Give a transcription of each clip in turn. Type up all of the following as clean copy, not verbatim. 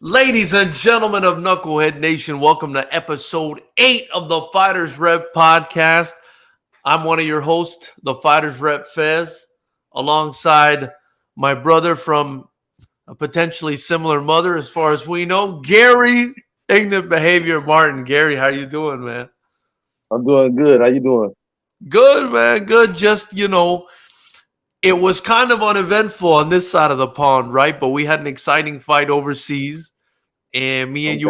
Ladies and gentlemen of Knucklehead Nation, welcome to episode 8 of the FightersRep podcast. I'm one of your hosts, the FightersRep Fez, alongside my brother from a potentially similar mother as far as we know, Gary Ignorant Behavior Martin. Gary, how you doing, man? I'm doing good. How you doing? Good, man. Good. Just, it was kind of uneventful on this side of the pond, right? But we had an exciting fight overseas. And me and you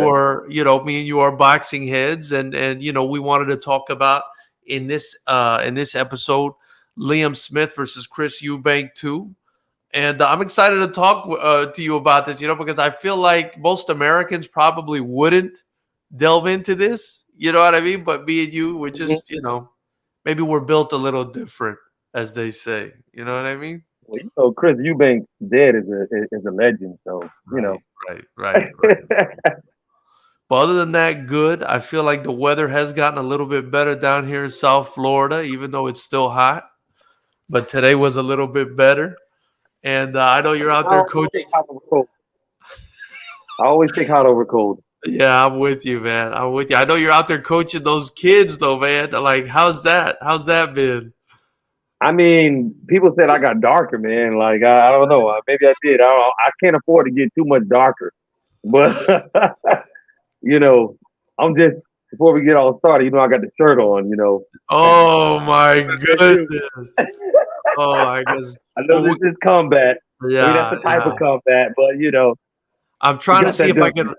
are boxing heads, and we wanted to talk about in this episode Liam Smith versus Chris Eubank too. And I'm excited to talk to you about this, because I feel like most Americans probably wouldn't delve into this. You know what I mean? But me and you, we're just, maybe we're built a little different, as they say. You know what I mean? Well, Chris Eubank dead is a legend. So Right. But other than that, good. I feel like the weather has gotten a little bit better down here in South Florida, even though it's still hot. But today was a little bit better. And I know you're out there, Coach. I always take hot over cold. Yeah, I'm with you, man. I'm with you. I know you're out there coaching those kids, though, man. Like, how's that? How's that been? I mean, people said I got darker, man. Like I don't know. Maybe I did. I can't afford to get too much darker. But I'm just before we get all started. I got the shirt on. Oh my goodness. Oh my goodness. I know this is combat. Yeah, I mean, that's the type of combat, but I'm trying to see if I can.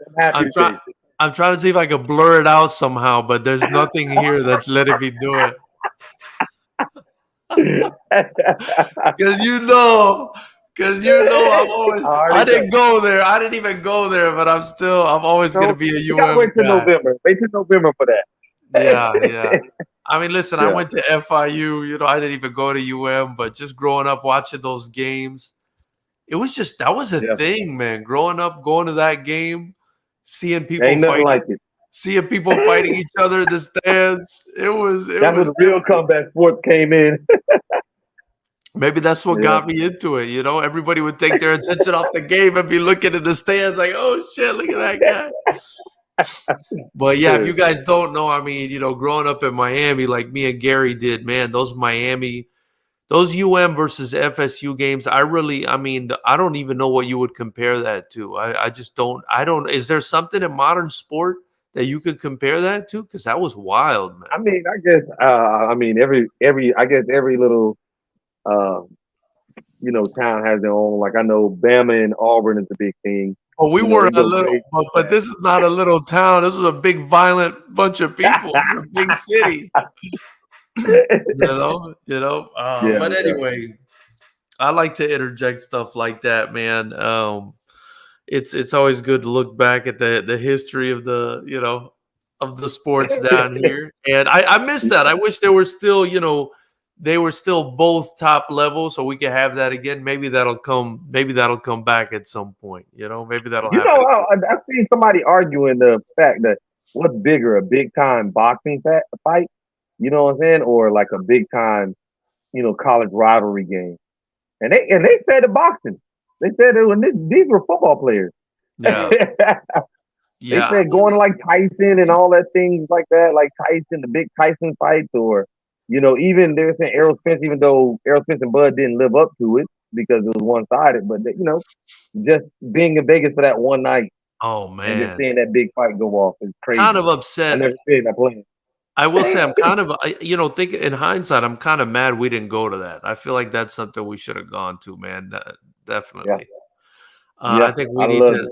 I'm trying to see if I can blur it out somehow, but there's nothing here that's letting me do it. Because I'm always. I didn't go there. I didn't even go there, but I'm always going to be a UM. Wait till November. Wait till November for that. Yeah. I mean, listen, I went to FIU. I didn't even go to UM, but just growing up watching those games, that was a thing, man. Growing up, going to that game, seeing people seeing people fighting each other in the stands. That was the real combat sports came in. Maybe that's what got me into it. Everybody would take their attention off the game and be looking at the stands like, oh shit, look at that guy. But yeah, if you guys don't know, I mean, growing up in Miami like me and Gary did, man, those UM versus FSU games, I don't even know what you would compare that to. I just don't. Is there something in modern sport that you could compare that to? Because that was wild, man. I mean, I guess. Every little, town has their own. Like I know Bama and Auburn is a big thing. Well, we were a little, but this is not a little town. This is a big, violent bunch of people, a big city. But anyway, I like to interject stuff like that, man. It's always good to look back at the history of the sports down here, and I miss that. I wish there were still they were still both top level, so we could have that again. Maybe that'll come back at some point. Maybe that'll happen. I've seen somebody arguing the fact that what's bigger, a big time boxing fight, you know what I'm saying, or like a big time, college rivalry game. And they said the boxing. They said these were football players. Yeah. They said going to like Tyson and all that things like that, like Tyson, the big Tyson fights, or even they were saying Errol Spence, even though Errol Spence and Bud didn't live up to it because it was one sided, but just being in Vegas for that one night. Oh man! And just seeing that big fight go off is crazy. Kind of upset. I never seen that playing. I will say I'm kind of, thinking in hindsight, I'm kind of mad we didn't go to that. I feel like that's something we should have gone to, man. Definitely. Yeah. I think we need to.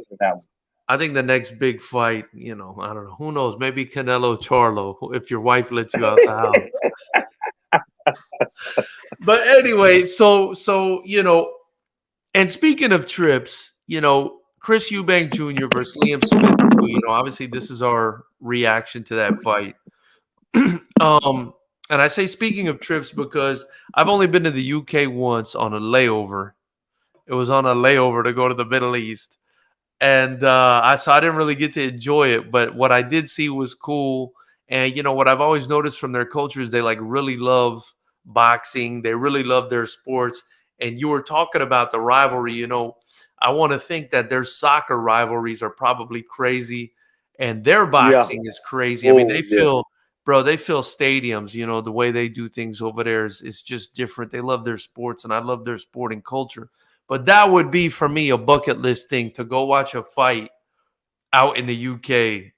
I think the next big fight, I don't know. Who knows? Maybe Canelo Charlo, if your wife lets you out the house. But anyway, so and speaking of trips, Chris Eubank Jr. versus Liam Smith, obviously this is our reaction to that fight. And I say speaking of trips because I've only been to the UK once on a layover. It was on a layover to go to the Middle East. And so I didn't really get to enjoy it. But what I did see was cool. And, what I've always noticed from their culture is they really love boxing. They really love their sports. And you were talking about the rivalry, I want to think that their soccer rivalries are probably crazy, and their Yeah. boxing is crazy. I mean, Oh, they yeah. fill, bro, they fill stadiums. You know, the way they do things over there is just different. They love their sports, and I love their sporting culture. But that would be for me a bucket list thing to go watch a fight out in the UK.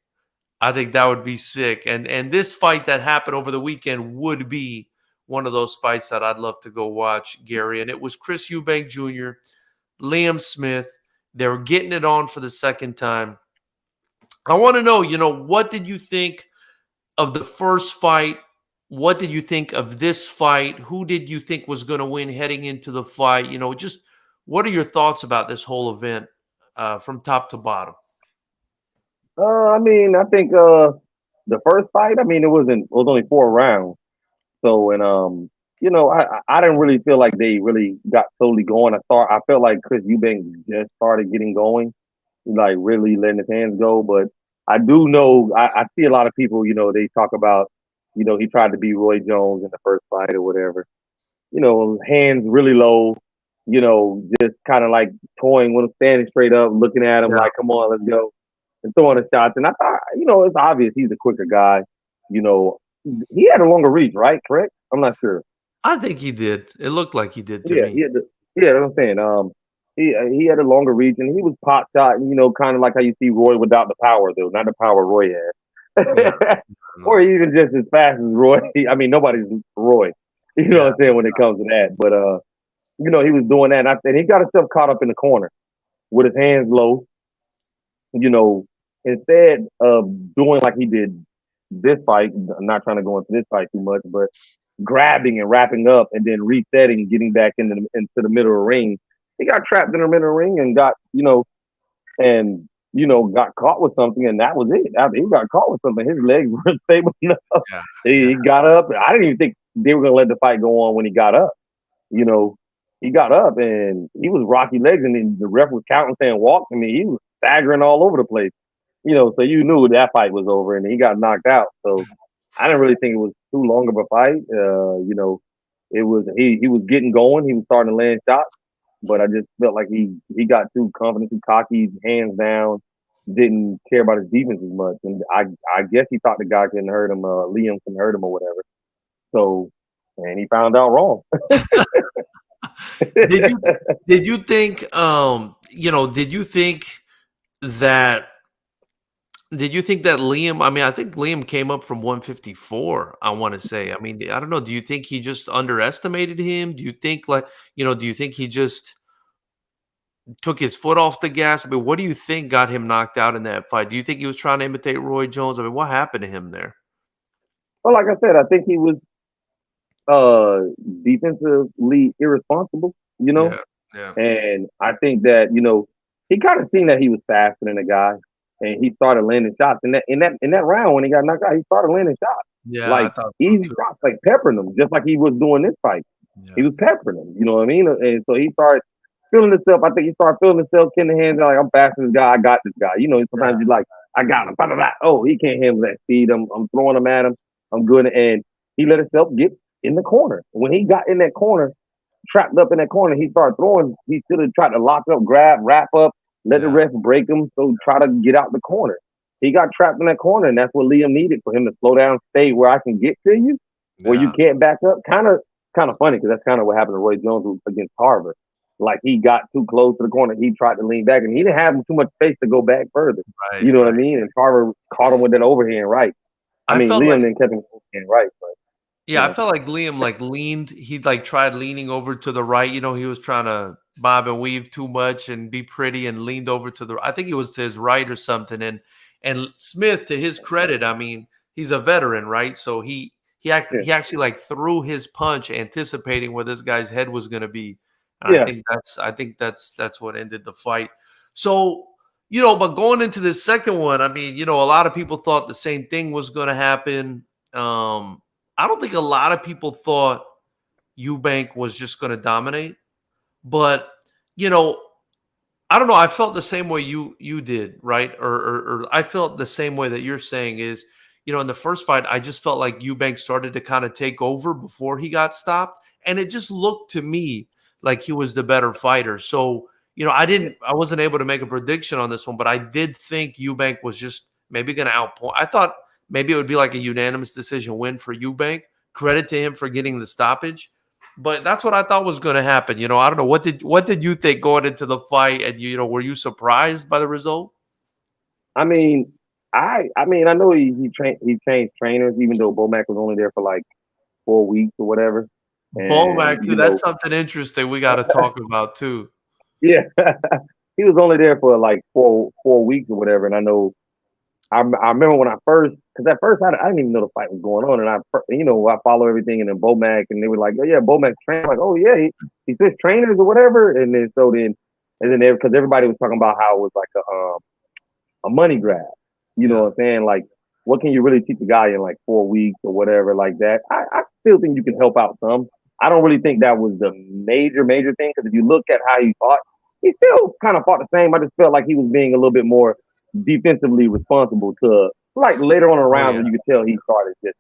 I think that would be sick. And this fight that happened over the weekend would be one of those fights that I'd love to go watch, Gary. And it was Chris Eubank Jr., Liam Smith. They were getting it on for the second time. I want to know, what did you think of the first fight? What did you think of this fight? Who did you think was going to win heading into the fight? Just what are your thoughts about this whole event from top to bottom? I mean, I think the first fight, I mean, it was only 4 rounds. So and I didn't really feel like they really got totally going. I felt like Chris Eubank just started getting going, like really letting his hands go. But I do know I see a lot of people, they talk about, he tried to beat Roy Jones in the first fight or whatever. Hands really low, just kind of like toying with him, standing straight up, looking at him Yeah, like, come on, let's go, and throwing the shots. And I thought, it's obvious he's a quicker guy. You know, he had a longer reach, right? Correct? I'm not sure. I think he did. It looked like he did to Yeah, me. yeah, that's what I'm saying. He had a longer reach, and he was pot shot, kind of like how you see Roy without the power, though, not the power Roy Yeah, had, or no. even just as fast as Roy. I mean, nobody's Roy. You know Yeah, what I'm saying when it comes to that. But he was doing that, and he got himself caught up in the corner with his hands low. You know, instead of doing like he did this fight, I'm not trying to go into this fight too much, but grabbing and wrapping up and then resetting, getting back into the middle of the ring. He got trapped in the middle of the ring and got caught with something, and that was it. After he got caught with something, his legs weren't stable enough. yeah, yeah. He got up. I didn't even think they were gonna let the fight go on when he got up. You know, he got up and he was rocky legs, and then the ref was counting saying walk. I mean, he was staggering all over the place. So you knew that fight was over, and he got knocked out. So I didn't really think it was too long of a fight. It was he was getting going. He was starting to land shots, but I just felt like he got too confident, too cocky, hands down, didn't care about his defense as much. And I guess he thought the guy couldn't hurt him, Liam couldn't hurt him or whatever. So, and he found out wrong. Did you did you think did you think that Liam, I mean, I think Liam came up from 154, I want to say. I mean, I don't know. Do you think he just underestimated him? Do you think do you think he just took his foot off the gas? I mean, what do you think got him knocked out in that fight? Do you think he was trying to imitate Roy Jones? I mean, what happened to him there? Well, like I said, I think he was uh defensively irresponsible, Yeah, yeah, and I think that, he kind of seen that he was faster than the guy, and he started landing shots. In that round when he got knocked out, he started landing shots. yeah. I Like thought so easy too. shots, like peppering them, just like he was doing this fight. He Yeah, was peppering them, you know what I mean? And so he started feeling himself. I think he started feeling himself, getting the hands like, I'm faster than this guy, I got this guy. yeah, Sometimes you're like, I got him. Blah, blah, blah. Oh, he can't handle that speed. I'm throwing him at him. I'm good. And he let himself get in the corner. When he got in that corner, trapped up in that corner, he started throwing. He should have tried to lock up, grab, wrap up, let the yeah, ref break him, so try to get out the corner. He got trapped in that corner, and that's what Liam needed for him to slow down, stay where I can get to you, where you yeah. can't back up. Kind of funny because that's kind of what happened to Roy Jones against Harvard. Like he got too close to the corner, he tried to lean back, and he didn't have too much space to go back further. Right, You know what I right. mean? And Carver caught him with that overhand right. I I mean, felt Liam like didn't catch him with overhand right, but you Yeah, I know, felt like Liam leaned. He tried leaning over to the right. He was trying to bob and weave too much and be pretty, and leaned over to the. I think it was to his right or something. And Smith, to his credit, I mean, he's a veteran, right? So yeah, he actually threw his punch, anticipating where this guy's head was going to be. And yeah, I think that's what ended the fight. So but going into the second one, I mean, a lot of people thought the same thing was going to happen. I don't think a lot of people thought Eubank was just going to dominate, but you know, I don't know. I felt the same way you did, right? Or I felt the same way that you're saying is, in the first fight, I just felt like Eubank started to kind of take over before he got stopped, and it just looked to me like he was the better fighter. So, I wasn't able to make a prediction on this one, but I did think Eubank was just maybe going to outpoint. I thought maybe it would be like a unanimous decision win for Eubank. Credit to him for getting the stoppage. But that's what I thought was going to happen. I don't know. What did you think going into the fight? And were you surprised by the result? I mean, I know he changed trainers, even though Bomac was only there for like 4 weeks or whatever. Bomac too. That's something interesting we got to talk about too. Yeah, he was only there for like 4 weeks or whatever. And I know, I remember when because at first I didn't even know the fight was going on, and I follow everything, and then Bomac, and they were like, oh yeah, Bomac's trainer, like, oh yeah, he switched trainers or whatever, and then because everybody was talking about how it was like a money grab, you know what I'm saying? Like, what can you really teach a guy in like 4 weeks or whatever like that? I still think you can help out some. I don't really think that was the major thing, because if you look at how he fought, he still kind of fought the same. I just felt like he was being a little bit more defensively responsible to, like, later on in the rounds when you could tell he started just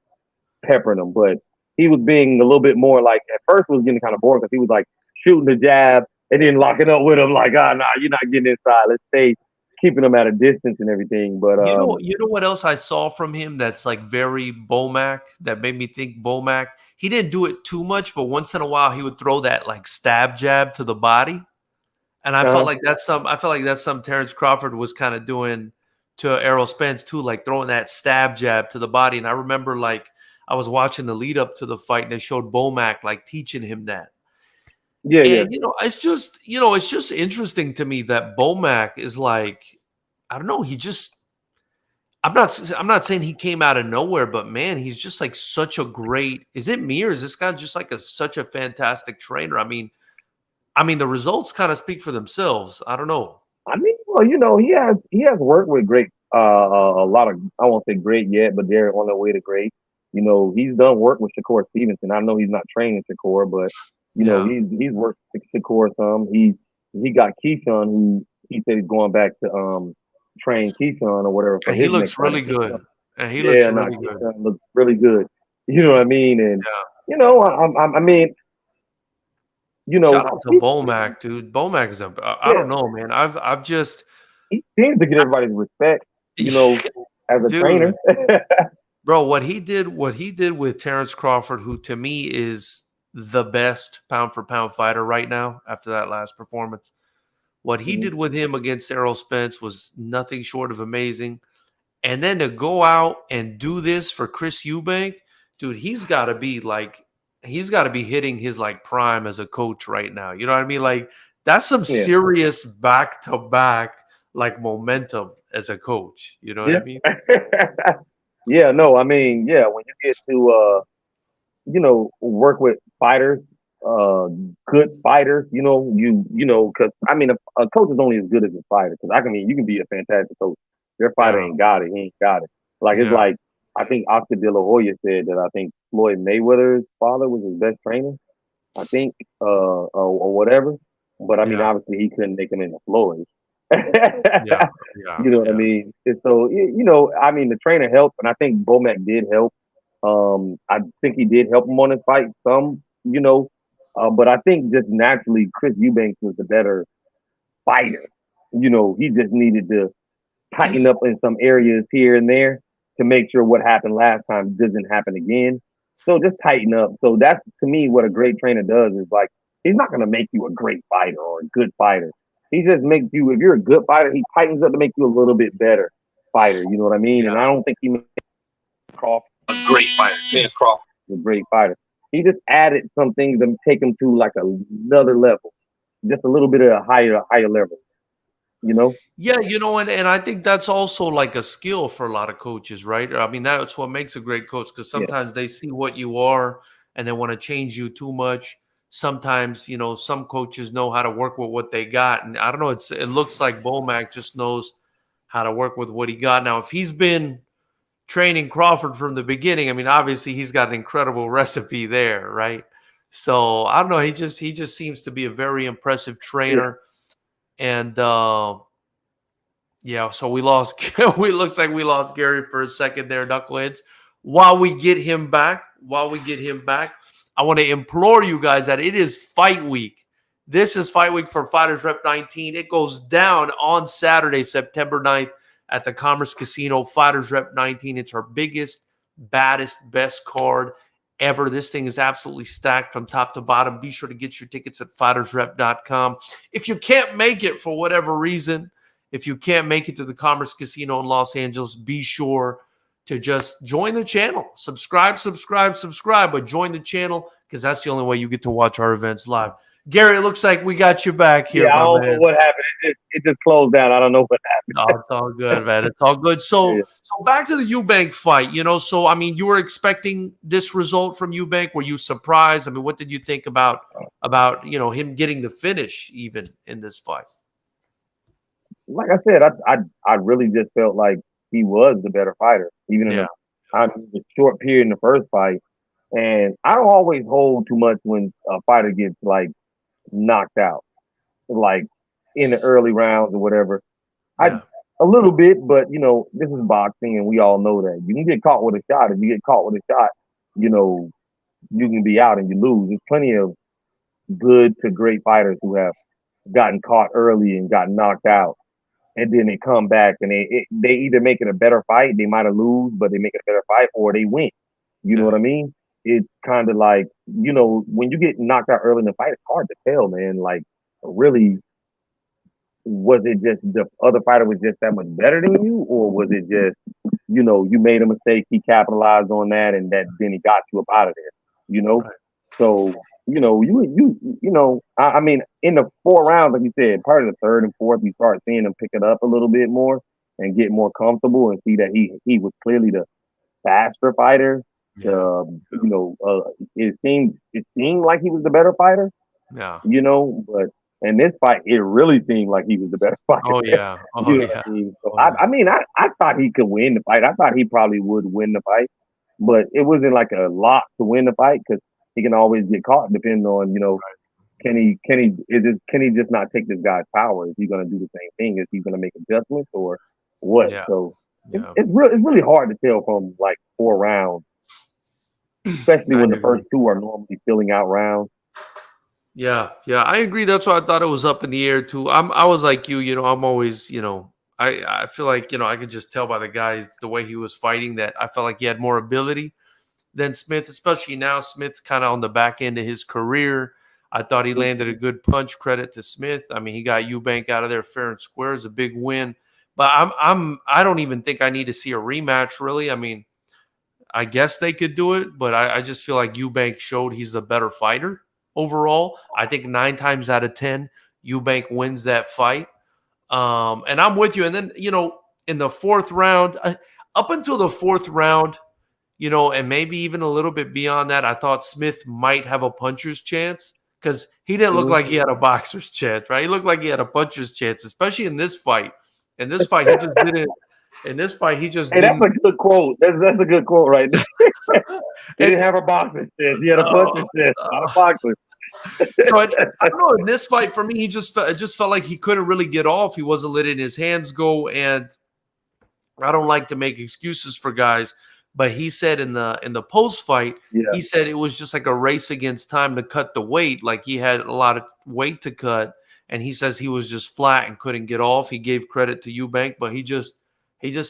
peppering them. But he was being a little bit more like, at first it was getting kind of boring because he was like shooting the jab and then locking up with him like, nah, you're not getting inside. Let's stay, keeping him at a distance and everything. But you know what else I saw from him that's like very Bomac, that made me think Bomac? He didn't do it too much, but once in a while he would throw that like stab jab to the body. And I felt like that's some Terrence Crawford was kind of doing to Errol Spence too, like throwing that stab jab to the body. And I remember like I was watching the lead up to the fight and they showed Bomac like teaching him that. Yeah, and it's just interesting to me that Bomac is like, I don't know, I'm not saying he came out of nowhere, but man, he's just like such a great, is it me or is this guy just like such a fantastic trainer? I mean, the results kind of speak for themselves. I don't know. I mean, well, he has worked with great, a lot of, I won't say great yet, but they're on their way to great. He's done work with Shakur Stevenson. I know he's not training Shakur, but he's worked with Shakur some. He got Keyshawn, who he said he's going back to train Keyshawn or whatever. And he looks really good. And he looks really good. Looks really good. You know what I mean? And I mean, shout out to Bomac, dude. Bomac is I don't know, man. I've just, he seems to get everybody's respect, as a trainer. Bro, what he did with Terrence Crawford, who to me is the best pound for pound fighter right now after that last performance. What he did with him against Errol Spence was nothing short of amazing. And then to go out and do this for Chris Eubank, dude, he's got to be hitting his like prime as a coach right now. You know what I mean? Like, that's some serious back-to-back like momentum as a coach. You know what I mean? Yeah, no, I mean, yeah, when you get to work with fighters, good fighters, because I mean, a coach is only as good as a fighter. Because you can be a fantastic coach. Your fighter ain't got it. He ain't got it. Like, it's like, I think Oscar De La Hoya said that I think Floyd Mayweather's father was his best trainer, I think, or whatever. But I mean, obviously he couldn't make him into Floyd. You know what I mean? And so, I mean, the trainer helped, and I think Bomac did help. I think he did help him on his fight some, but I think just naturally Chris Eubanks was the better fighter. He just needed to tighten up in some areas here and there to make sure what happened last time doesn't happen again. So just tighten up. So that's, to me, what a great trainer does is, like, he's not going to make you a great fighter or a good fighter. He just makes you, if you're a good fighter, he tightens up to make you a little bit better fighter. You know what I mean? And I don't think he made Crawford a great fighter. Terrence Crawford is a great fighter. He just added some things to take him to like another level, just a little bit of a higher level. Yeah, and I think that's also like a skill for a lot of coaches, right? I mean, that's what makes a great coach, because sometimes they see what you are and they want to change you too much. Sometimes, some coaches know how to work with what they got. And I don't know, it looks like Bomac just knows how to work with what he got. Now, if he's been training Crawford from the beginning, I mean, obviously he's got an incredible recipe there, right? So I don't know. He just seems to be a very impressive trainer. And so we lost. It looks like we lost Gary for a second there, Knuckleheads. While we get him back, I want to implore you guys that it is fight week This is Fight Week for Fighters Rep 19. It goes down on Saturday, September 9th at the Commerce Casino. Fighters Rep 19. It's our biggest, baddest, best card ever. This thing is absolutely stacked from top to bottom. Be sure to get your tickets at FightersRep.com. If you can't make it for whatever reason, if you can't make it to the Commerce Casino in Los Angeles, be sure to just join the channel. Subscribe, but join the channel because that's the only way you get to watch our events live. Gary, it looks like we got you back here. Yeah, I don't know what happened. It just closed down. I don't know what happened. No, it's all good, man. It's all good. So back to the Eubank fight, so, I mean, you were expecting this result from Eubank. Were you surprised? I mean, what did you think about him getting the finish even in this fight? Like I said, I really just felt like he was the better fighter, even in the short period in the first fight. And I don't always hold too much when a fighter gets knocked out, like in the early rounds or whatever. A little bit, but this is boxing, and we all know that you can get caught with a shot. If you get caught with a shot, you can be out and you lose. There's plenty of good to great fighters who have gotten caught early and got knocked out, and then they come back and they either make it a better fight. They might have lose, but they make it a better fight, or they win. You know what I mean? It's kind of like, when you get knocked out early in the fight, it's hard to tell, man. Like, really, was it just the other fighter was just that much better than you, or was it just, you made a mistake, he capitalized on that, and then he got you up out of there, Right. So, I mean, in the 4 rounds, like you said, part of the third and fourth, you start seeing him pick it up a little bit more and get more comfortable and see that he was clearly the faster fighter. It seemed like he was the better fighter. Yeah. But in this fight, it really seemed like he was the better fighter. Oh yeah. I mean? So I thought he could win the fight. I thought he probably would win the fight, but it wasn't like a lock to win the fight because he can always get caught depending on can he just not take this guy's power? Is he going to do the same thing? Is he going to make adjustments or what? Yeah. So it's really hard to tell from 4 rounds. Especially when the first 2 are normally filling out rounds. Yeah, I agree. That's why I thought it was up in the air too. I was like you, I'm always, I feel like, I could just tell by the guys the way he was fighting that I felt like he had more ability than Smith, especially now. Smith's kind of on the back end of his career. I thought he landed a good punch. Credit to Smith. I mean, he got Eubank out of there fair and square. It's a big win. But I don't even think I need to see a rematch, really. I mean, I guess they could do it, but I just feel like Eubank showed he's the better fighter overall. I think 9 times out of 10, Eubank wins that fight. And I'm with you. And then, in the 4th round, up until the 4th round, and maybe even a little bit beyond that, I thought Smith might have a puncher's chance because he didn't look like he had a boxer's chance, right? He looked like he had a puncher's chance, especially in this fight. In this fight, he just didn't. In this fight, he just didn't. That's a good quote. That's a good quote right there. He didn't have a boxer's chance. He had a puncher's chance, not a boxer. So I don't know. In this fight, for me, it just felt like he couldn't really get off. He wasn't letting his hands go, and I don't like to make excuses for guys, but he said in the post fight, he said it was just like a race against time to cut the weight. Like he had a lot of weight to cut, and he says he was just flat and couldn't get off. He gave credit to Eubank, but he just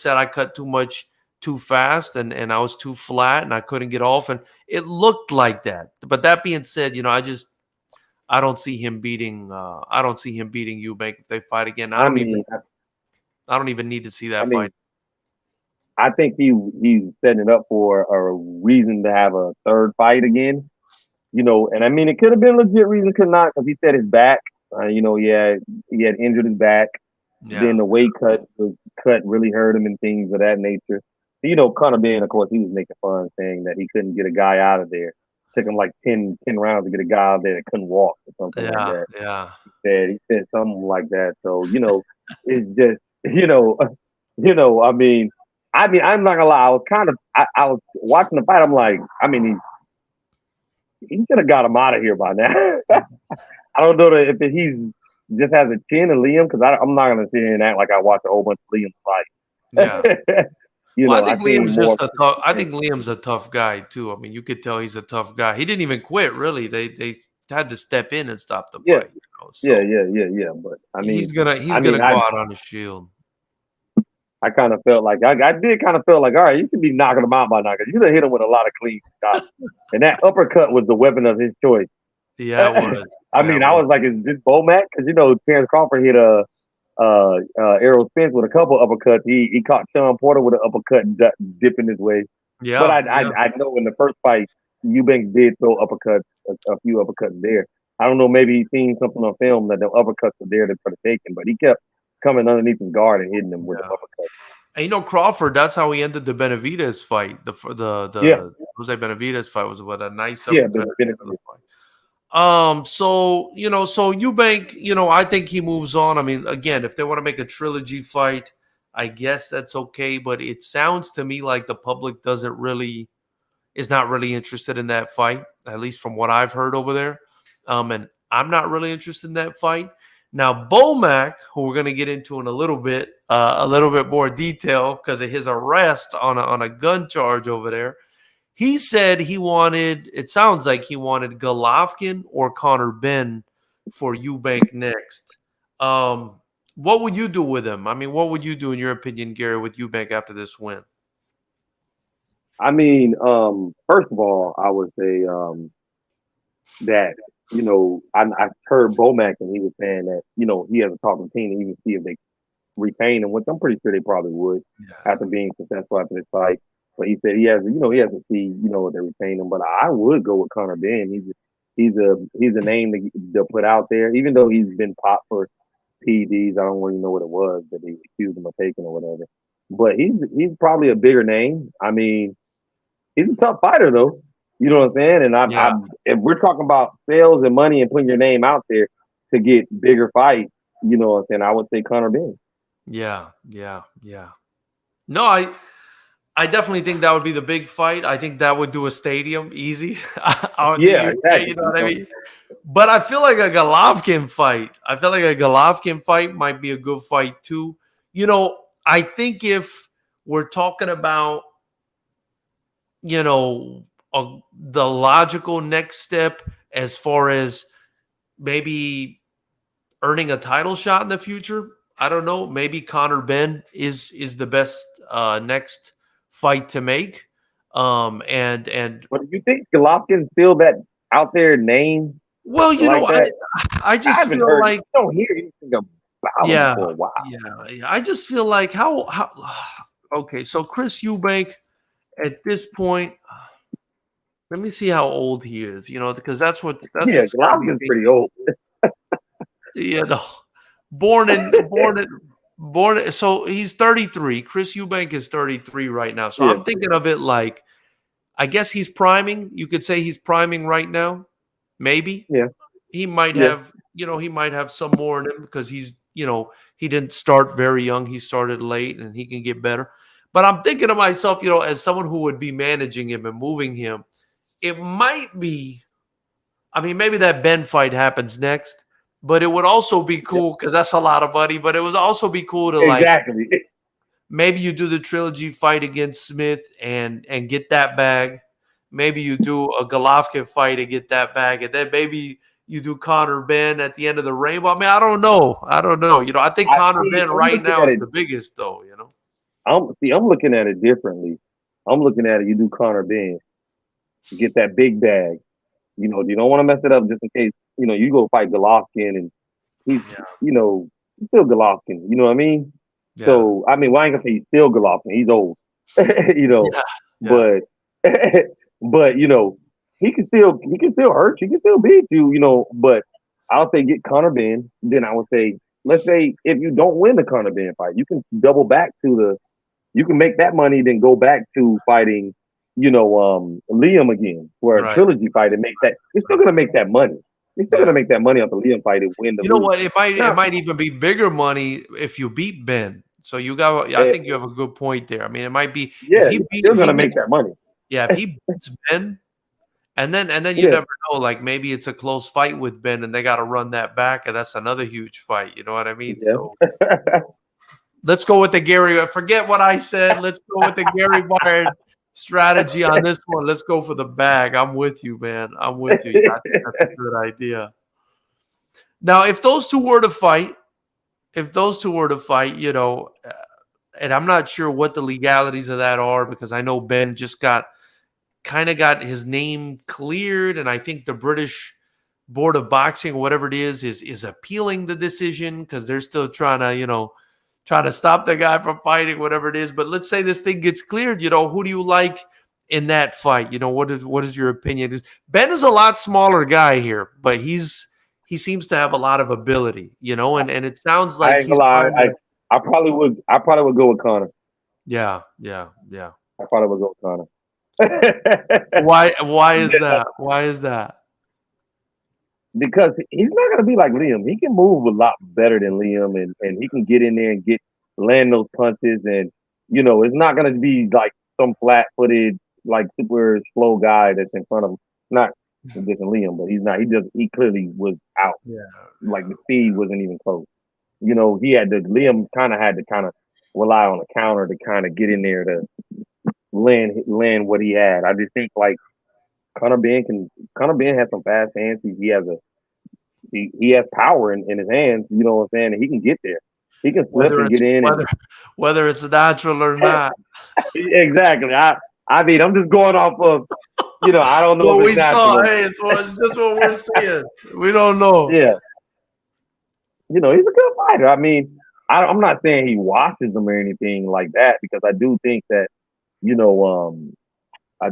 said I cut too much too fast and I was too flat and I couldn't get off. And it looked like that. But that being said, I don't see him beating Eubank if they fight again. I don't even need to see that fight. I think he's setting it up for a reason to have a 3rd fight again. And I mean it could have been a legit reason, could not, because he said his back. He had injured his back. Yeah. Then the weight cut really hurt him and things of that nature. Conor Ben, of course, he was making fun, saying that he couldn't get a guy out of there. It took him like 10 rounds to get a guy out of there that couldn't walk or something like that. Yeah. He said something like that. So, it's just, I mean, I'm not gonna lie. I was watching the fight. I'm like, I mean, he should have got him out of here by now. I don't know if he's just has a chin of Liam, because I'm not gonna sit here and act like I watched a whole bunch of Liam fight. Yeah. I think Liam's just a tough. I think Liam's a tough guy too. I mean, you could tell he's a tough guy. He didn't even quit. Really, they had to step in and stop the Yeah, fight. So But he's gonna go out on his shield. I kind of felt like I did kind of feel like, all right, you should be knocking him out by now because you done hit him with a lot of clean shots, and that uppercut was the weapon of his choice. Yeah, it was. I was like, is this Bomac? Because Terrence Crawford hit Errol Spence with a couple uppercuts. He caught Sean Porter with an uppercut and dipping his way. Yeah, but I know in the first fight, Eubank did throw uppercuts, a few uppercuts there. I don't know, maybe he seen something on film that the uppercuts were there to try to take him, but he kept coming underneath his guard and hitting him with the uppercut. And Crawford, that's how he ended the Benavidez fight. The Jose Benavidez fight was what a nice uppercut. So Eubank, I think he moves on. I mean, again, if they want to make a trilogy fight, I guess that's okay. But it sounds to me like the public is not really interested in that fight, at least from what I've heard over there. And I'm not really interested in that fight. Now, Bomac, who we're going to get into in a little bit more detail because of his arrest on a gun charge over there. He said it sounds like he wanted Golovkin or Conor Benn for Eubank next. What would you do with him? I mean, what would you do, in your opinion, Gary, with Eubank after this win? I mean, first of all, I would say that, I heard Bomac and he was saying that, he has a talking team and even see if they retain him, which I'm pretty sure they probably would after being successful after this fight. But he said he has to see, if they retain him. But I would go with Conor Benn. He's a name to put out there, even though he's been popped for PEDs. I don't really know what it was that they accused him of taking or whatever. But he's probably a bigger name. I mean, he's a tough fighter though. You know what I'm saying? And if we're talking about sales and money and putting your name out there to get bigger fights, you know what I'm saying, I would say Conor Benn. Yeah. No, I definitely think that would be the big fight. I think that would do a stadium easy. Exactly. You know what I mean? But I feel like a Golovkin fight might be a good fight too. I think if we're talking about, the logical next step as far as maybe earning a title shot in the future, I don't know. Maybe Conor Benn is the best next fight to make. But do you think Golovkin's still that out there name? Well, I just feel like I don't hear anything about him for a while. Yeah. I just feel like how okay. So Chris Eubank at this point, let me see how old he is. Because that's Golovkin's pretty old. Born. So he's 33. Chris Eubank is 33 right now. So I'm thinking of it like, I guess he's priming. You could say he's priming right now. Maybe. Yeah. He might have, he might have some more in him because he's, he didn't start very young. He started late and he can get better. But I'm thinking to myself, as someone who would be managing him and moving him, it might be, I mean, maybe that Ben fight happens next. But it would also be cool because that's a lot of money. But it would also be cool to maybe you do the trilogy fight against Smith and get that bag. Maybe you do a Golovkin fight and get that bag, and then maybe you do Conor Benn at the end of the rainbow. I mean, I don't know. I think Conor Benn right now is the biggest, though. I'm looking at it differently. I'm looking at it. You do Conor Benn, get that big bag. You don't want to mess it up just in case. You go fight Golovkin and he's, still Golovkin. You know what I mean? Yeah. So, I mean, well, I ain't gonna say he's still Golovkin. He's old, but he can still hurt you. He can still beat you, but I'll say get Conor Benn. Then I would say, let's say if you don't win the Conor Benn fight, you can double back you can make that money, then go back to fighting, Liam again for a trilogy fight and make that. You're still gonna make that money. You're still gonna make that money off the Liam fight and win the. You know what? It might even be bigger money if you beat Ben. So I think you have a good point there. I mean, it might be. Yeah, he's still gonna make that money. Yeah, if he beats Ben, and then you never know. Like maybe it's a close fight with Ben, and they got to run that back, and that's another huge fight. You know what I mean? Yeah. So let's go with the Gary. Forget what I said. Let's go with the Gary Byard strategy on this one. Let's go for the bag. I'm with you, man. I'm with you. I think that's a good idea. Now, if those two were to fight, and I'm not sure what the legalities of that are because I know Ben just got his name cleared, and I think the British Board of Boxing, or whatever it is appealing the decision because they're still trying to stop the guy from fighting, whatever it is. But let's say this thing gets cleared, who do you like in that fight? What is your opinion? Ben is a lot smaller guy here, but he seems to have a lot of ability, and it sounds I like ain't gonna lie. I probably would go with Connor. Yeah. I probably would go with Connor. Why is that? Why is that? Because he's not gonna be like Liam. He can move a lot better than Liam, and he can get in there and land those punches, and it's not gonna be like some flat-footed, like super slow guy that's in front of him. Not against Liam, but he's not. He clearly was out. Yeah. Like the speed wasn't even close. Liam kind of rely on the counter to kind of get in there to land what he had. I just think like Conor Ben has some fast hands. He has power in his hands. You know what I'm saying? And he can get there. He can slip and get in. Whether it's natural or not. Exactly. I mean, I'm just going off of. I don't know what if we it's saw. Hey, it's just what we're seeing. We don't know. Yeah. He's a good fighter. I mean, I'm not saying he washes them or anything like that because I do think that, I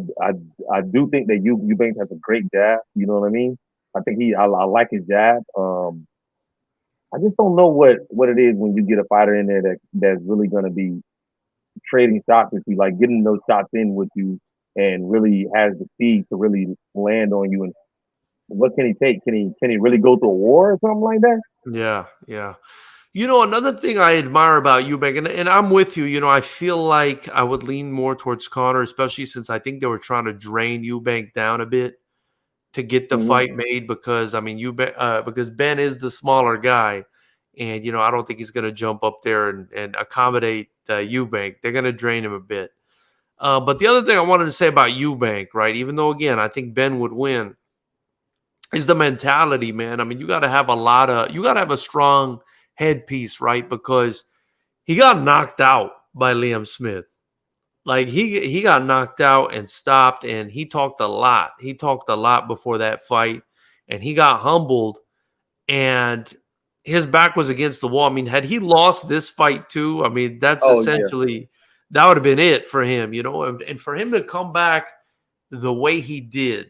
do think that Eubank has a great jab. You know what I mean? I think I like his jab. I just don't know what it is when you get a fighter in there that's really going to be trading shots with you, like getting those shots in with you, and really has the speed to really land on you. And what can he take? Can he really go to a war or something like that? Yeah. Another thing I admire about Eubank, and I'm with you, I feel like I would lean more towards Conor, especially since I think they were trying to drain Eubank down a bit to get the fight made because, I mean, because Ben is the smaller guy. And, I don't think he's going to jump up there and accommodate Eubank. They're going to drain him a bit. But the other thing I wanted to say about Eubank, right, even though, again, I think Ben would win, is the mentality, man. I mean, you got to have a strong headpiece, right? Because he got knocked out by Liam Smith. Like he got knocked out and stopped, and he talked a lot. He talked a lot before that fight, and he got humbled, and his back was against the wall. I mean, had he lost this fight too, I mean, that's essentially that would have been it for him, and for him to come back the way he did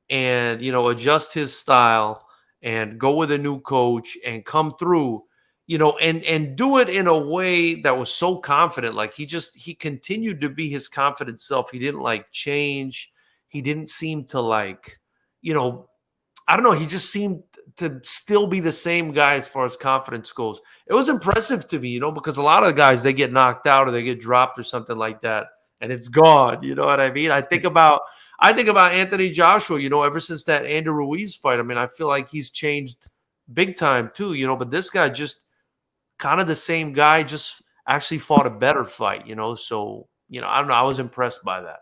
and, adjust his style and go with a new coach and come through, and do it in a way that was so confident. Like he continued to be his confident self. He didn't like change. He didn't seem to like, I don't know. He just seemed to still be the same guy as far as confidence goes. It was impressive to me, because a lot of guys, they get knocked out or they get dropped or something like that, and it's gone. You know what I mean? I think about Anthony Joshua, ever since that Andrew Ruiz fight. I mean, I feel like he's changed big time too, but this guy just kind of the same guy, just actually fought a better fight, So, I don't know. I was impressed by that.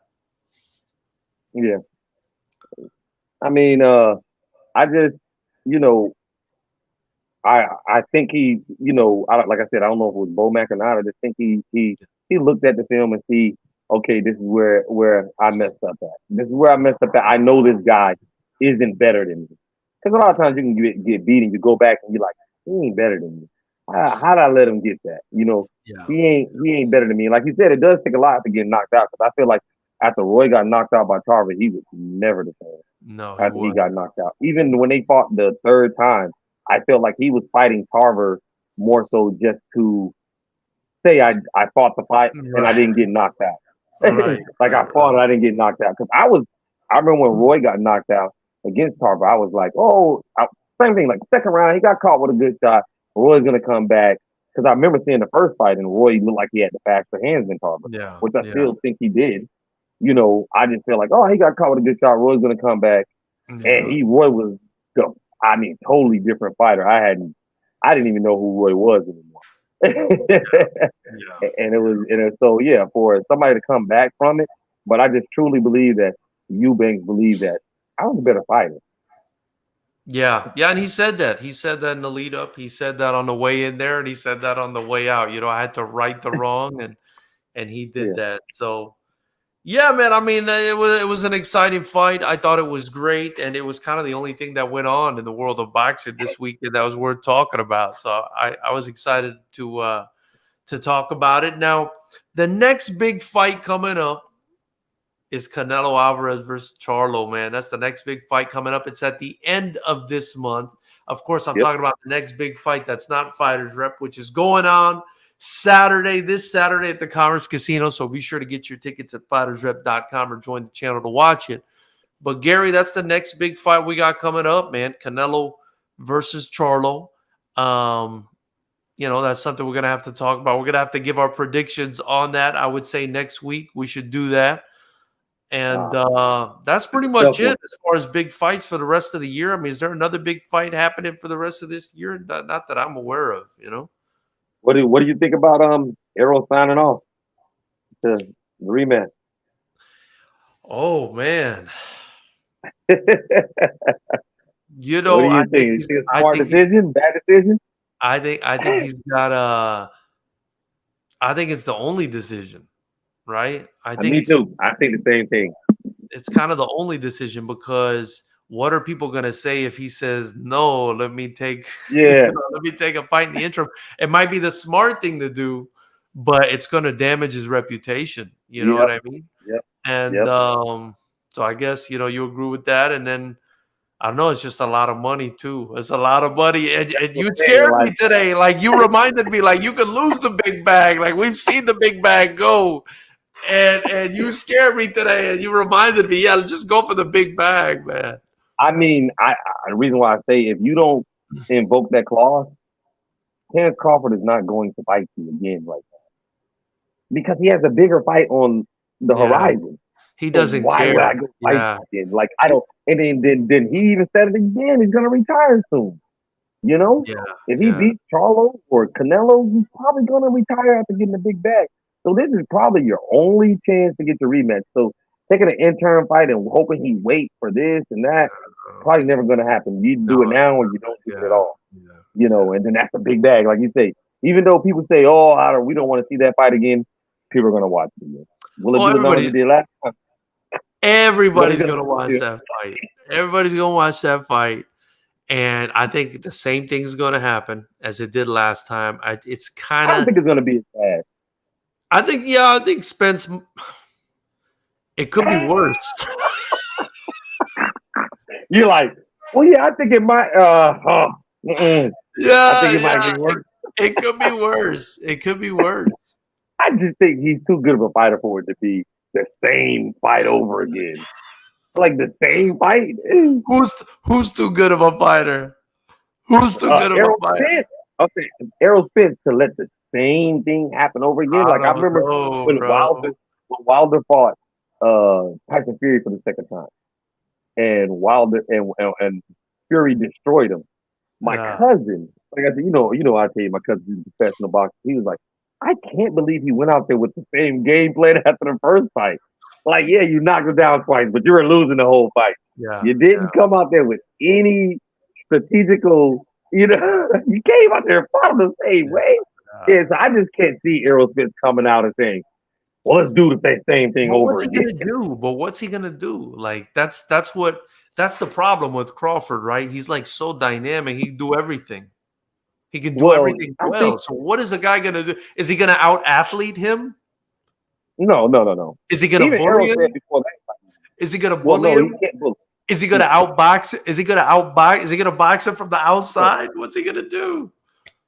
Yeah. I mean, I just, I think he, like I said, I don't know if it was Bomac or not. I just think he looked at the film and see, okay, this is where I messed up at. This is where I messed up at. I know this guy isn't better than me. Because a lot of times you can get beat and you go back and you're like, he ain't better than me. How did I let him get that? He ain't better than me. Like you said, it does take a lot to get knocked out. Because I feel like after Roy got knocked out by Tarver, he was never the same. No, after he got knocked out. Even when they fought the third time, I felt like he was fighting Tarver more so just to say I fought the fight and I didn't get knocked out. I fought and I didn't get knocked out. Because I remember when Roy got knocked out against Tarver, I was like, same thing. Like second round, he got caught with a good shot. Roy's gonna come back. Because I remember seeing the first fight and Roy looked like he had the faster hands than Tarver, which I still think he did. I just feel like, he got caught with a good shot. Roy's gonna come back, and Roy was, totally different fighter. I didn't even know who Roy was anymore. And it was, so for somebody to come back from it, But I just truly believe that Eubank believed that I was a better fighter. Yeah, yeah, and he said that. He said that in the lead up. He said that on the way in there, and he said that on the way out. I had to right the wrong, and he did Yeah. that. So yeah, man. I mean, it was an exciting fight. I thought it was great, and it was kind of the only thing that went on in the world of boxing this weekend that was worth talking about. So I was excited to talk about it. Now, the next big fight coming up is Canelo Alvarez versus Charlo, man. That's the next big fight coming up. It's at the end of this month. Of course, I'm Yep. talking about the next big fight that's not Fighters Rep, which is going on this Saturday at the Commerce Casino. So be sure to get your tickets at FightersRep.com or join the channel to watch it. But Gary, that's the next big fight we got coming up, man. Canelo versus Charlo. That's something we're going to have to talk about. We're going to have to give our predictions on that. I would say next week we should do that. And that's pretty much it as far as big fights for the rest of the year. I mean, is there another big fight happening for the rest of this year? Not that I'm aware of, What do you think about Errol signing off the rematch? Oh man. What do you think? You think it's a smart decision? Bad decision? I think he's got I think it's the only decision, right? Me too. I think the same thing. It's kind of the only decision because what are people going to say if he says no? Let me take let me take a fight in the interim. It might be the smart thing to do, but it's going to damage his reputation. You know what I mean? Yep. And so I guess you agree with that. And then I don't know. It's just a lot of money too. It's a lot of money, and you scared me today. Like you reminded me, like you could lose the big bag. Like we've seen the big bag go. And you scared me today, and you reminded me, just go for the big bag, man. I mean, the reason why I say if you don't invoke that clause, Terence Crawford is not going to fight you again like that because he has a bigger fight on the horizon. He doesn't why care. Would I go fight again? Like I don't. And then he even said it again. He's going to retire soon. If he beats Charlo or Canelo, he's probably going to retire after getting the big bag. So this is probably your only chance to get the rematch. So taking an interim fight and hoping he waits for this and that, probably never going to happen. You do it now or you don't do it at all. And then that's a big bag. Like you say, even though people say, we don't want to see that fight again, people are going to watch it again. Will it do the numbers it did last time? Everybody's going to watch that fight. Everybody's going to watch that fight. And I think the same thing is going to happen as it did last time. It's kind of. I don't think it's going to be as bad. I think Spence. It could be worse. You're like, I think it might. I think it might be worse. It could be worse. It could be worse. I just think he's too good of a fighter for it to be the same fight over again. Like the same fight. Who's too good of a fighter? Who's too good of a fighter? Okay, Errol Spence to let the same thing happen over again. Like I remember when Wilder fought Tyson Fury for the second time, and Wilder and Fury destroyed him. My cousin, like I said, I tell you, my cousin's a professional boxer. He was like, I can't believe he went out there with the same game plan after the first fight. Like, you knocked him down twice, but you were losing the whole fight. You didn't come out there with any strategical, you came out there and fought the same way. So I just can't see Errol Spence coming out and saying, well, let's do the same thing over again. What's he gonna do? Like that's the problem with Crawford, right? He's like so dynamic. He can do everything. He can do everything well. So what is a guy gonna do? Is he gonna out athlete him? No. Is he gonna bully him? Is he gonna bully him? He can't bully. Is he gonna outbox? Is he gonna outbox? Is he gonna box him from the outside? What's he gonna do?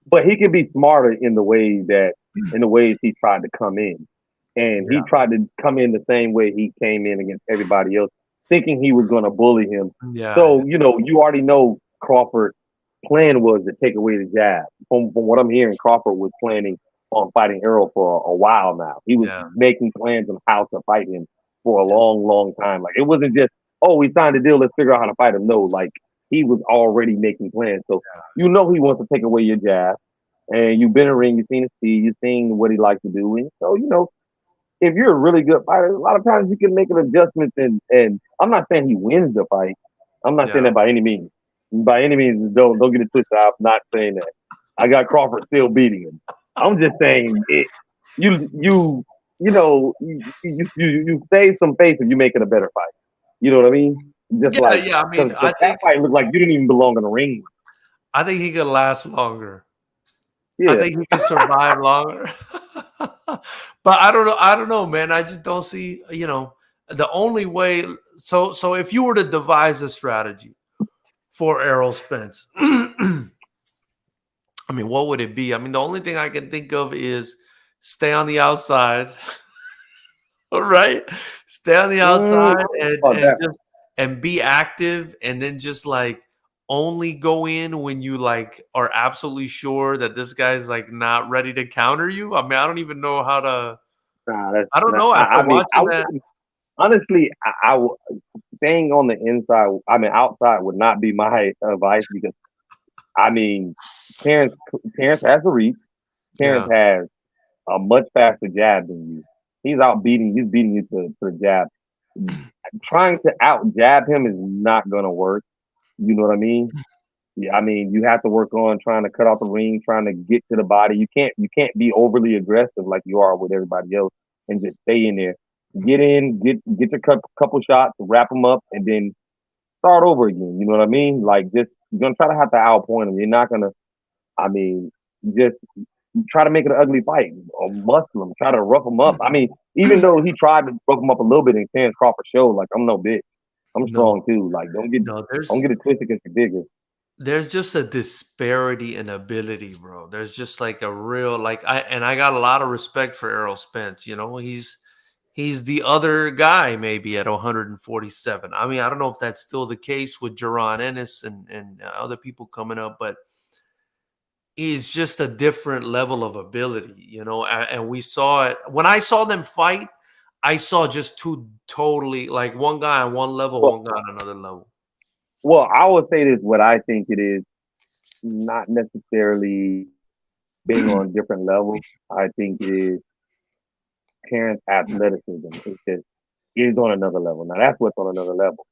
But he can be smarter in the ways he tried to come in. And he tried to come in the same way he came in against everybody else, thinking he was going to bully him. Yeah. So, you already know Crawford's plan was to take away the jab. From what I'm hearing, Crawford was planning on fighting Errol for a while now. He was making plans on how to fight him for a long, long time. Like, it wasn't just, we signed a deal, let's figure out how to fight him. No, like, he was already making plans. So, he wants to take away your jab. And you've been in a ring, you've seen his speed, you've seen what he likes to do. And so, if you're a really good fighter, a lot of times you can make an adjustment. And I'm not saying he wins the fight. I'm not saying Yeah. that by any means. By any means, don't get it twisted. I'm not saying that. I got Crawford still beating him. I'm just saying it. You you save some face if you make it a better fight. You know what I mean? Just Yeah, like yeah. I mean, because that fight looked like you didn't even belong in the ring. I think he could last longer. I Yeah. think he could survive longer. But I don't know. I don't know, man. I just don't see, the only way. So if you were to devise a strategy for Errol Spence, I mean, what would it be? I mean, the only thing I can think of is stay on the outside, right? Stay on the I outside don't know and about and that. just and be active, and then just like only go in when you like are absolutely sure that this guy's like not ready to counter you. I mean, I don't even know how to. Nah, that's I don't not. know after I mean, I watching that. wouldn't honestly. Staying on the inside. I mean, outside would not be my advice because I mean, Terrence Terrence has a reach. Terrence Yeah. has a much faster jab than you. He's beating you to the jab. Trying to out jab him is not gonna work. You know what I mean? Yeah, I mean you have to work on trying to cut off the ring, trying to get to the body. You can't be overly aggressive like you are with everybody else and just stay in there. Get in, get your couple shots, wrap them up, and then start over again. You know what I mean? Like just you're gonna try to have to outpoint him. You're not gonna. I mean, just try to make it an ugly fight or muscle him, try to rough him up. I mean, even though he tried to rough him up a little bit in Terrence Crawford show, like I'm no bitch. I'm No, strong too. Like no, don't get it twisted because you're bigger. there's just a disparity in ability, bro. There's just like a real like I got a lot of respect for Errol Spence. He's the other guy maybe at 147. I mean, I don't know if that's still the case with Jaron Ennis and other people coming up, but he's just a different level of ability. And we saw it when I saw them fight. I saw just two totally like one guy on one level, Well, one guy on another level. well, I would say this. What I think it is not necessarily being on different levels. I think it is Terrence athleticism. It's just is on another level. Now that's what's on another level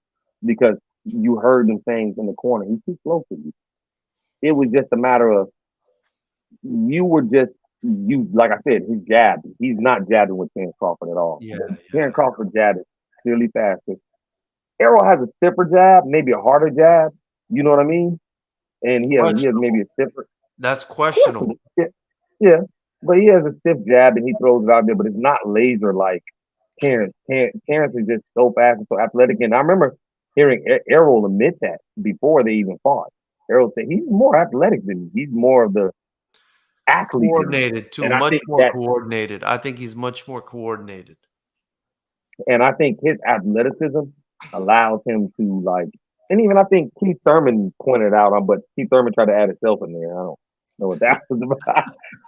because you heard them saying in the corner, he's too slow for you. It was just a matter of you were just you like I said, his jab. He's not jabbing with Terrence Crawford at all. Yeah, Terrence yeah. Crawford jab is clearly faster. Errol has a stiffer jab, maybe a harder jab. You know what I mean? And he has maybe Questionable. a stiffer. That's Questionable. questionable. Yeah, yeah, but he has a stiff jab and he throws it out there, but it's not laser like Terrence. Terrence is just so fast and so athletic. And I remember hearing Errol admit that before they even fought. Errol said he's more athletic than me. He's more of the athlete than me. Coordinated too, And I much think more that coordinated. I think he's much more coordinated. And I think his athleticism allows him to like, and even I think Keith Thurman pointed out on, but Keith Thurman tried to add himself in there. I don't know what that was about.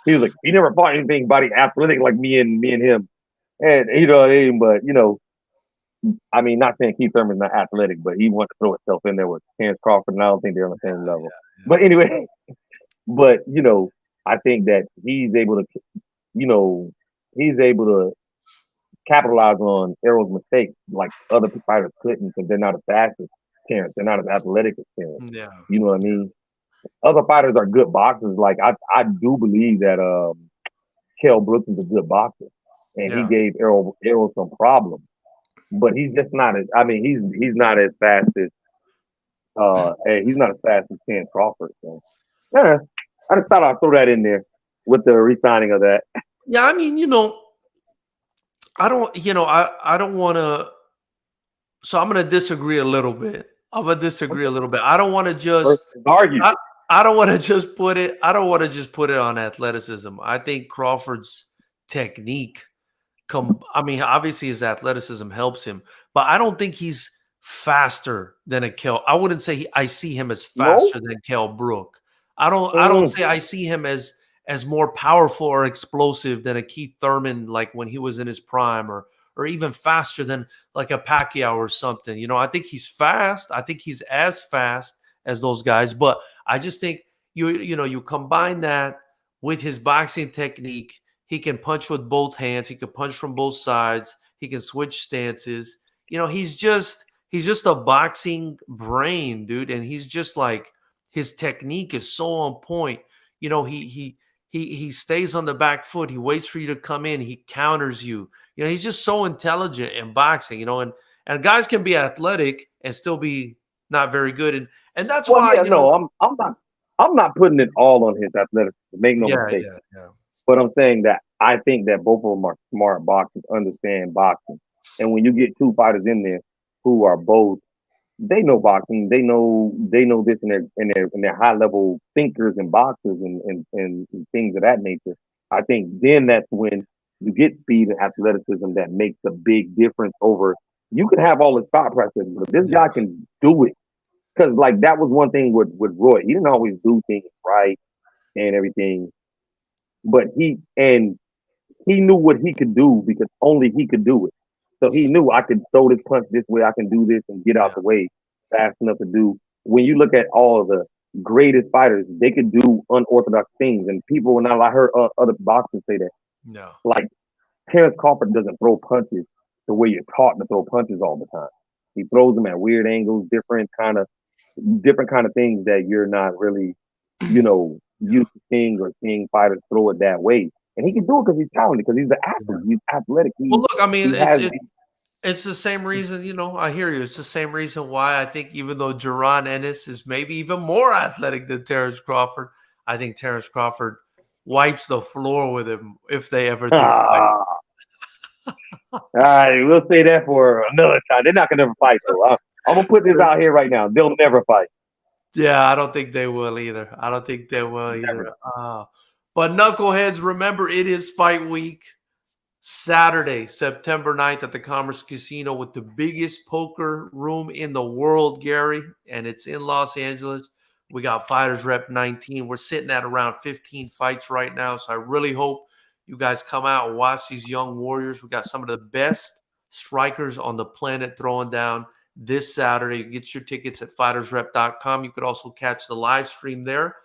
He was like, he never fought anything body athletic like me and him. And but I mean, not saying Keith Thurman's not athletic, but he wanted to throw himself in there with Terrence Crawford, and I don't think they're on the same level. Yeah. But anyway, but I think that you know, he's able to capitalize on Errol's mistakes like other fighters couldn't because they're not as fast as Terrence. They're not as athletic as Terrence. Yeah. You know what I mean? Other fighters are good boxers. Like I do believe that Kell Brooks is a good boxer, and he Yeah. gave Errol some problems. But he's just not as. I mean, he's not as fast as he's not as fast as Terrence Crawford. So yeah, I just thought I'd throw that in there with the re-signing of that. Yeah, I mean, I don't want to. So I'm going to disagree a little bit. I'm going to disagree a little bit. I don't want to just. Argue. I don't want to just put it. I don't want to just put it on athleticism. I think Crawford's technique. I mean, obviously his athleticism helps him, but I don't think he's faster than a Kell. I wouldn't say I see him as No. faster than Kell Brook. I don't say I see him as more powerful or explosive than a Keith Thurman, like when he was in his prime, or even faster than like a Pacquiao or something. I think he's fast. I think he's as fast as those guys, but I just think you combine that with his boxing technique, He can punch with both hands. He can punch from both sides. He can switch stances. He's just a boxing brain, dude. And he's just like, his technique is so on point. He stays on the back foot. He waits for you to come in. He counters you. He's just so intelligent in boxing. And guys can be athletic and still be not very good. And that's why. I'm not putting it all on his athleticism. Make no mistake. Yeah. But I'm saying that I think that both of them are smart boxers, understand boxing. And when you get two fighters in there who are both, they know boxing, they know this, and they're high level thinkers and boxers and things of that nature. I think then that's when you get speed and athleticism that makes a big difference over. You can have all the thought process, but if this guy can do it, because like that was one thing with Roy. He didn't always do things right and everything, but he knew what he could do because only he could do it. So he knew I could throw this punch this way, I can do this and get out the way fast enough to do. When you look at all of the greatest fighters, they could do unorthodox things. And people, and I heard other boxers say that. No. Like Terrence Crawford doesn't throw punches the way you're taught to throw punches all the time. He throws them at weird angles, different kind of things that you're not really, used to seeing or seeing fighters throw it that way. And he can do it because he's talented, because he's an athlete. He's athletic. Well, look, I mean, it's the same reason, I hear you. It's the same reason why I think even though Jaron Ennis is maybe even more athletic than Terrence Crawford, I think Terrence Crawford wipes the floor with him if they ever do fight. All right, we'll say that for another time. They're not going to ever fight, though. I'm going to put this out here right now. They'll never fight. Yeah, I don't think they will either. But knuckleheads, remember, it is fight week. Saturday, September 9th at the Commerce Casino with the biggest poker room in the world, Gary, and it's in Los Angeles. We got FightersRep 19. We're sitting at around 15 fights right now, so I really hope you guys come out and watch these young warriors. We got some of the best strikers on the planet throwing down this Saturday. Get your tickets at FightersRep.com. You could also catch the live stream there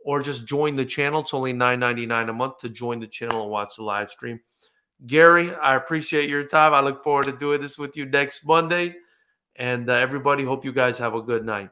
or just join the channel. It's only $9.99 a month to join the channel and watch the live stream. Gary, I appreciate your time. I look forward to doing this with you next Monday. And everybody, hope you guys have a good night.